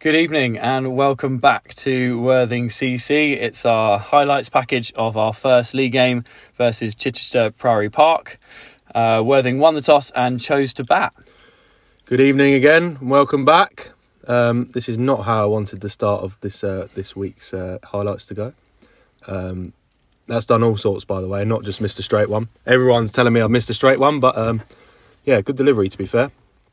Good evening and welcome back to Worthing CC. It's our highlights package of our first league game versus Chichester Priory Park. Worthing won the toss and chose to bat. Good evening again, welcome back. This is not how I wanted the start of this week's highlights to go. That's done all sorts, by the way, not just missed a straight one. Everyone's telling me I've missed a straight one, but good delivery to be fair.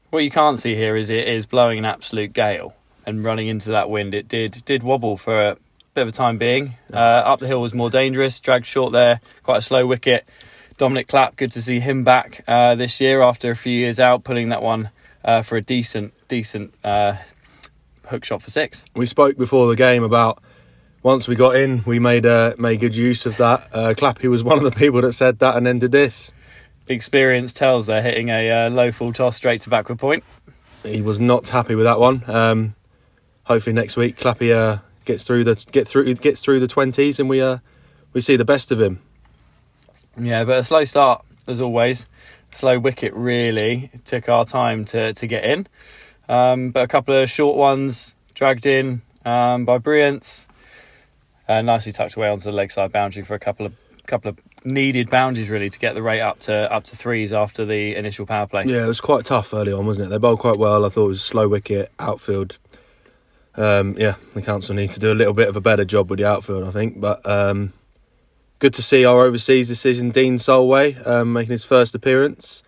What you can't see here is it is blowing an absolute gale. And running into that wind, it did wobble for a bit of a time being. Up the hill was more dangerous, dragged short there, quite a slow wicket. Dominic Clapp, good to see him back this year after a few years out, pulling that one for a decent hook shot for six. We spoke before the game about once we got in, we made good use of that. Clappy was one of the people that said that and then did this. The experience tells they're hitting a low full toss straight to backward point. He was not happy with that one. Hopefully next week Clappy gets through the 20s and we see the best of him. Yeah, but a slow start as always. Slow wicket really. It took our time to get in. But a couple of short ones dragged in by Brilliance. Nicely tucked away onto the leg side boundary for a couple of needed boundaries really to get the rate up to threes after the initial power play. Yeah, it was quite tough early on, wasn't it? They bowled quite well. I thought it was a slow wicket, outfield. The council need to do a little bit of a better job with the outfield, I think. But good to see our overseas decision, Dean Solway, making his first appearance.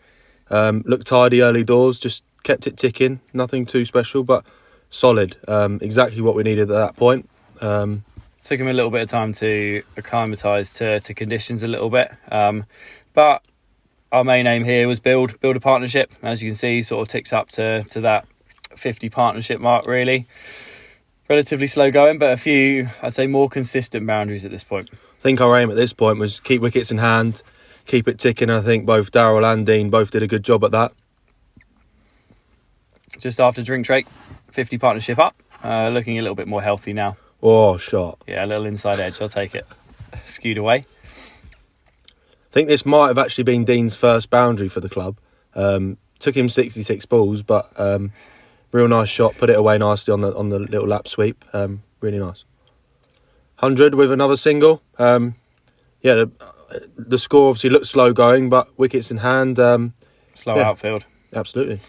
Looked tidy early doors, just kept it ticking. Nothing too special, but solid. Exactly what we needed at that point. Took him a little bit of time to acclimatise to conditions a little bit. But our main aim here was build a partnership. As you can see, sort of ticks up to that 50 partnership mark, really. Relatively slow going, but a few, I'd say, more consistent boundaries at this point. I think our aim at this point was keep wickets in hand, keep it ticking. I think both Darryl and Dean both did a good job at that. Just after drink break, 50 partnership up, looking a little bit more healthy now. Oh, shot. Yeah, a little inside edge, I'll take it. Skewed away. I think this might have actually been Dean's first boundary for the club. Took him 66 balls, but real nice shot, put it away nicely on the little lap sweep. Really nice. 100 with another single. The score obviously looked slow going, but wickets in hand. Outfield. Absolutely.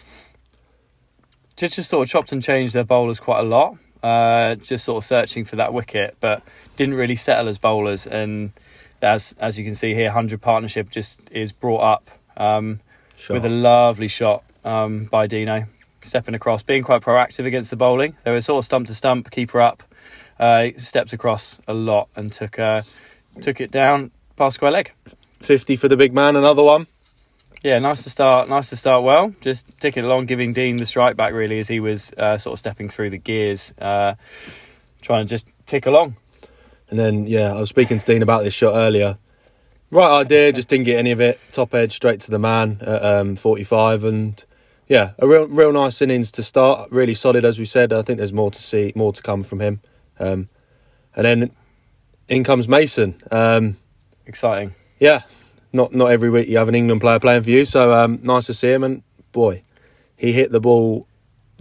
Just sort of chopped and changed their bowlers quite a lot. Just sort of searching for that wicket, but didn't really settle as bowlers. And as you can see here, 100 partnership just is brought up with a lovely shot by Dino. Stepping across, being quite proactive against the bowling. They were sort of stump to stump, keeper up. Stepped across a lot and took it down past square leg. 50 for the big man, another one. Yeah, nice to start well. Just ticking along, giving Dean the strike back really as he was sort of stepping through the gears, trying to just tick along. And then, I was speaking to Dean about this shot earlier. Right idea, just didn't get any of it. Top edge, straight to the man at 45 and... Yeah, a real nice innings to start. Really solid, as we said. I think there's more to come from him. And then in comes Mason. Exciting. Yeah, not every week you have an England player playing for you. So nice to see him. And boy, he hit the ball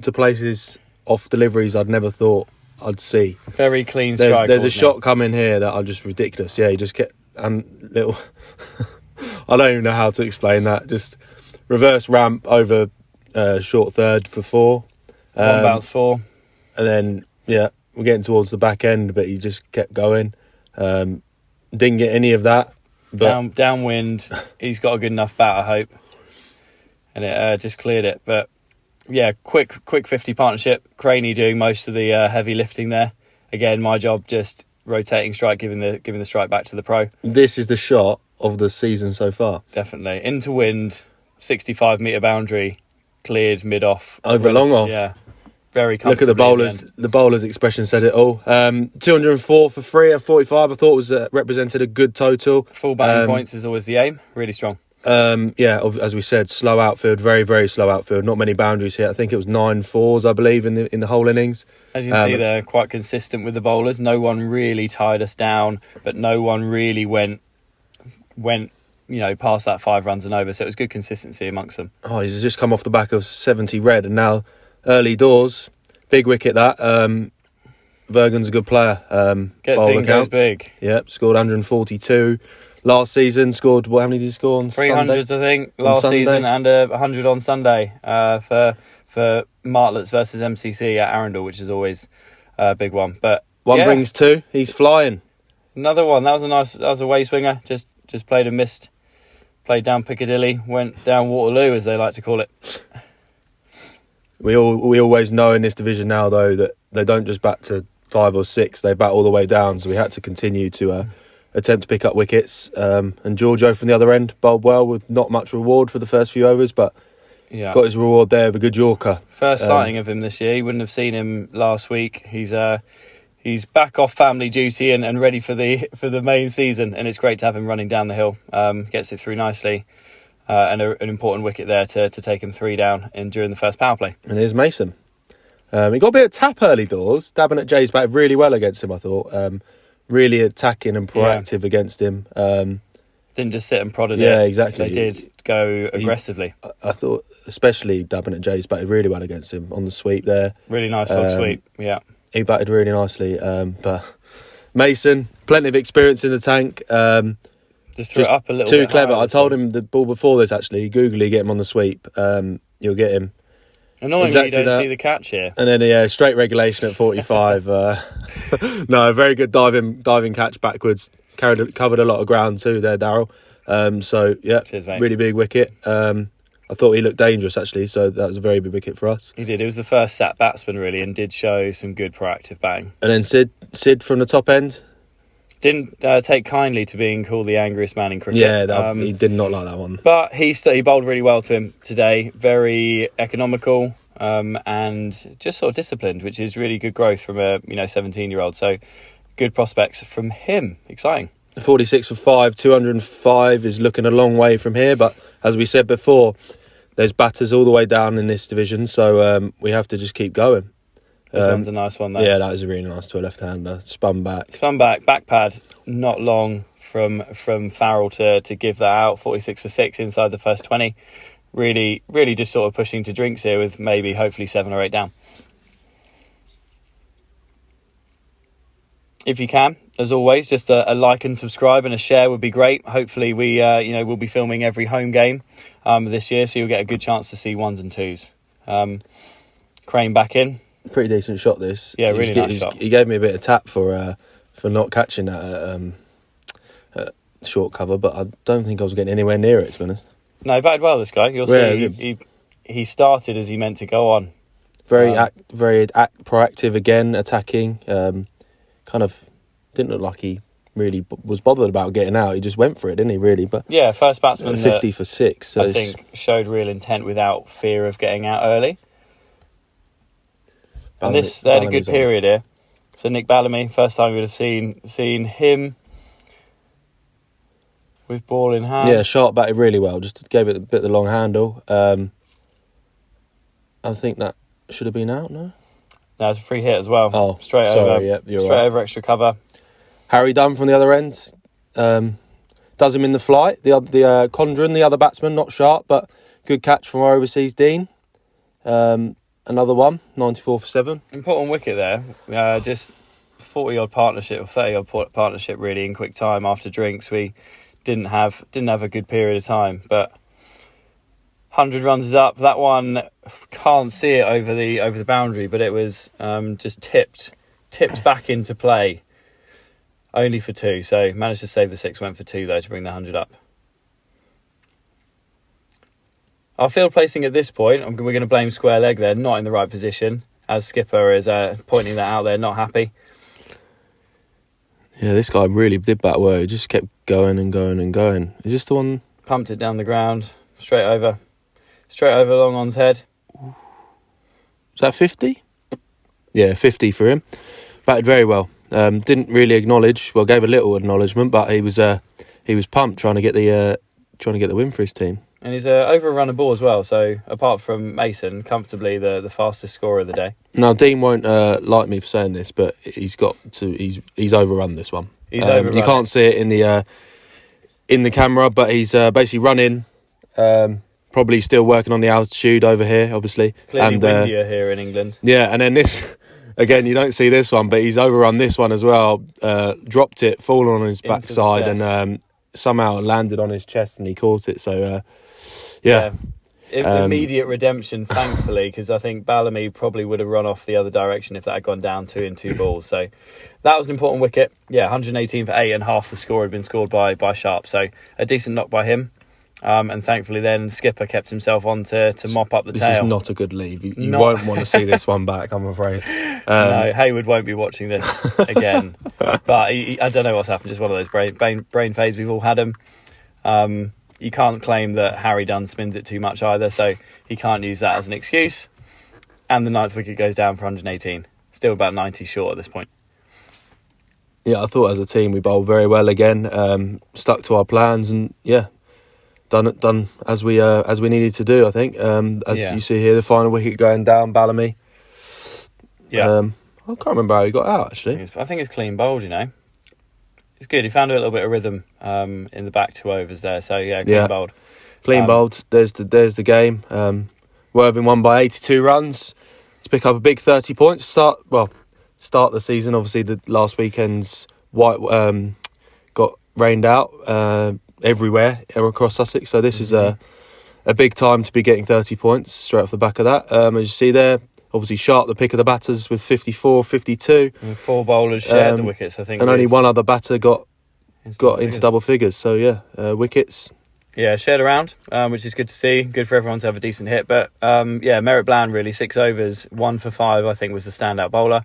to places off deliveries I'd never thought I'd see. Very clean strike. There's a shot coming here that are just ridiculous. Yeah, he just kept little. I don't even know how to explain that. Just reverse ramp over. Short third for 4. One bounce 4. And then, we're getting towards the back end, but he just kept going. Didn't get any of that. But downwind, he's got a good enough bat, I hope. And it just cleared it. But, quick 50 partnership. Craney doing most of the heavy lifting there. Again, my job just rotating strike, giving the strike back to the pro. This is the shot of the season so far. Definitely. Into wind, 65 metre boundary. Cleared mid-off. Over long off. Yeah. Very comfortable. Look at the bowlers. The bowler's expression said it all. 204 for 3 at 45. I thought was represented a good total. Full batting points is always the aim. Really strong. As we said, slow outfield. Very, very slow outfield. Not many boundaries here. I think it was 9 fours, I believe, in the whole innings. As you can see, they're quite consistent with the bowlers. No one really tied us down, but no one really went past that 5 runs and over. So it was good consistency amongst them. Oh, he's just come off the back of 70 red, and now early doors, Big wicket that. Bergen's a good player. Gets bowler in, goes counts. big. Yep, scored 142 last season. Scored, how many did he score on 300s, Sunday? I think, last Sunday? season, and 100 on Sunday for Martlets versus MCC at Arundel, which is always a big one. But One brings two. He's flying. another one. That was a way swinger. Just played and missed. Played down Piccadilly, went down Waterloo, as they like to call it. We always know in this division now, though, that they don't just bat to 5 or 6. They bat all the way down. So we had to continue to attempt to pick up wickets. And Giorgio from the other end bowled well with not much reward for the first few overs, but got his reward there with a good Yorker. First sighting of him this year. You wouldn't have seen him last week. He's back off family duty and ready for the main season, and it's great to have him running down the hill. Gets it through nicely, and an important wicket there to take him 3 down during the first power play. And here's Mason. He got a bit of tap early doors. Dabbing at Jay's batted really well against him, I thought. Really attacking and proactive against him. Didn't just sit and prodded it. Yeah, exactly. They did go aggressively. I thought, especially Dabbing at Jay's batted really well against him on the sweep there. Really nice long sweep, yeah. He batted really nicely. But Mason, plenty of experience in the tank. Just threw it up a little too bit clever. higher, I told him the ball before this, actually. Googly, get him on the sweep. You'll get him. Annoyingly, exactly you don't that. see the catch here. And then, straight regulation at 45. No, very good diving catch backwards. Covered a lot of ground too there, Darryl. Cheers, mate. Really big wicket. I thought he looked dangerous, actually, so that was a very big wicket for us. He did. It was the first sat batsman, really, and did show some good proactive batting. And then Sid from the top end. Didn't take kindly to being called the angriest man in cricket. Yeah, he did not like that one. But he bowled really well to him today. Very economical and just sort of disciplined, which is really good growth from a 17-year-old. So good prospects from him. Exciting. 46 for 5, 205 is looking a long way from here. But as we said before, there's batters all the way down in this division, so we have to just keep going. This one's a nice one, though. Yeah, that is a really nice to a left-hander. Spun back, back pad, not long from Farrell to give that out. 46 for 6 inside the first 20. Really, really just sort of pushing to drinks here with maybe hopefully 7 or 8 down. If you can, as always, just a like and subscribe and a share would be great. Hopefully we'll be filming every home game this year, so you'll get a good chance to see 1s and 2s. Crane back in. Pretty decent shot, this. Yeah, really nice shot. He gave me a bit of tap for not catching that short cover, but I don't think I was getting anywhere near it, to be honest. No, he batted well, this guy. You'll see he started as he meant to go on. Very proactive again, attacking. Kind of didn't look like he really was bothered about getting out. He just went for it, didn't he, really? But yeah, first batsman 50 for 6. So I think showed real intent without fear of getting out early. And they had a good period here. So Nick Bellamy, first time we would have seen him with ball in hand. Yeah, sharp batted really well. Just gave it a bit of the long handle. I think that should have been out, no? No, it's a free hit as well. Oh, straight over. Yep, you're straight right. over extra cover. Harry Dunn from the other end. Does him in the flight. The Condren, the other batsman, not sharp, but good catch from our overseas Dean. Another one, 94 for 7. Important wicket there. Just 40-odd partnership or 30-odd partnership really in quick time after drinks. We didn't have a good period of time, but 100 runs is up. That one can't see it over the boundary, but it was just tipped back into play. Only for 2, so managed to save the 6. Went for 2 though to bring the 100 up. Our field placing at this point, we're going to blame square leg there, not in the right position, as skipper is pointing that out there, not happy. Yeah, this guy really did bat well. He just kept going and going and going. Is this the one? Pumped it down the ground, straight over long on's head. Is that 50? Yeah, 50 for him. Batted very well. Didn't really acknowledge. Well, gave a little acknowledgement, but he was pumped trying to get the win for his team. And he's overrun a ball as well. So apart from Mason, comfortably the fastest scorer of the day. Now Dean won't like me for saying this, but he's overrun this one. He's overrun. You can't see it in the camera, but he's basically run in, probably still working on the altitude over here, obviously. Clearly and windier here in England. Yeah, and then this again, you don't see this one, but he's overrun this one as well. Dropped it, fallen on his backside, and somehow landed on his chest, and he caught it. So yeah. Immediate redemption, thankfully, because I think Bellamy probably would have run off the other direction if that had gone down 2 in 2 balls. So that was an important wicket. Yeah, 118 for 8, and half the score had been scored by Sharp. So a decent knock by him. And thankfully then Skipper kept himself on to mop up the tail. This is not a good leave. You won't want to see this one back, I'm afraid. No, Hayward won't be watching this again. But I don't know what's happened. Just one of those brain phase. We've all had them. You can't claim that Harry Dunn spins it too much either, so he can't use that as an excuse. And the 9th wicket goes down for 118. Still about 90 short at this point. Yeah, I thought as a team we bowled very well again. Stuck to our plans, and done as we needed to do. I think you see here, the final wicket going down, Bellamy. Yeah, I can't remember how he got out actually. I think it's clean bowled. It's good. He found a little bit of rhythm in the back 2 overs there. So clean bowled. Clean bowled. There's the game. Worthing won by 82 runs to pick up a big 30 points. Start the season. Obviously, the last weekend's got rained out everywhere across Sussex. So this is a big time to be getting 30 points straight off the back of that. As you see there, obviously Sharp, the pick of the batters, with 54, 52. And 4 bowlers shared the wickets, I think. And only one other batter got into double figures. So, wickets. Yeah, shared around, which is good to see. Good for everyone to have a decent hit. But, Merritt Bland, really, 6 overs, 1 for 5, I think, was the standout bowler.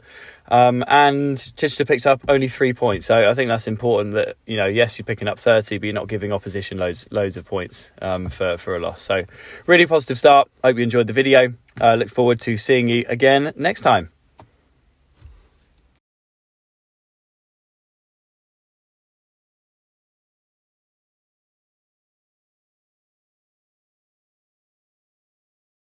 And Chichester picked up only 3 points. So I think that's important that, yes, you're picking up 30, but you're not giving opposition loads of points for a loss. So really positive start. Hope you enjoyed the video. Look forward to seeing you again next time.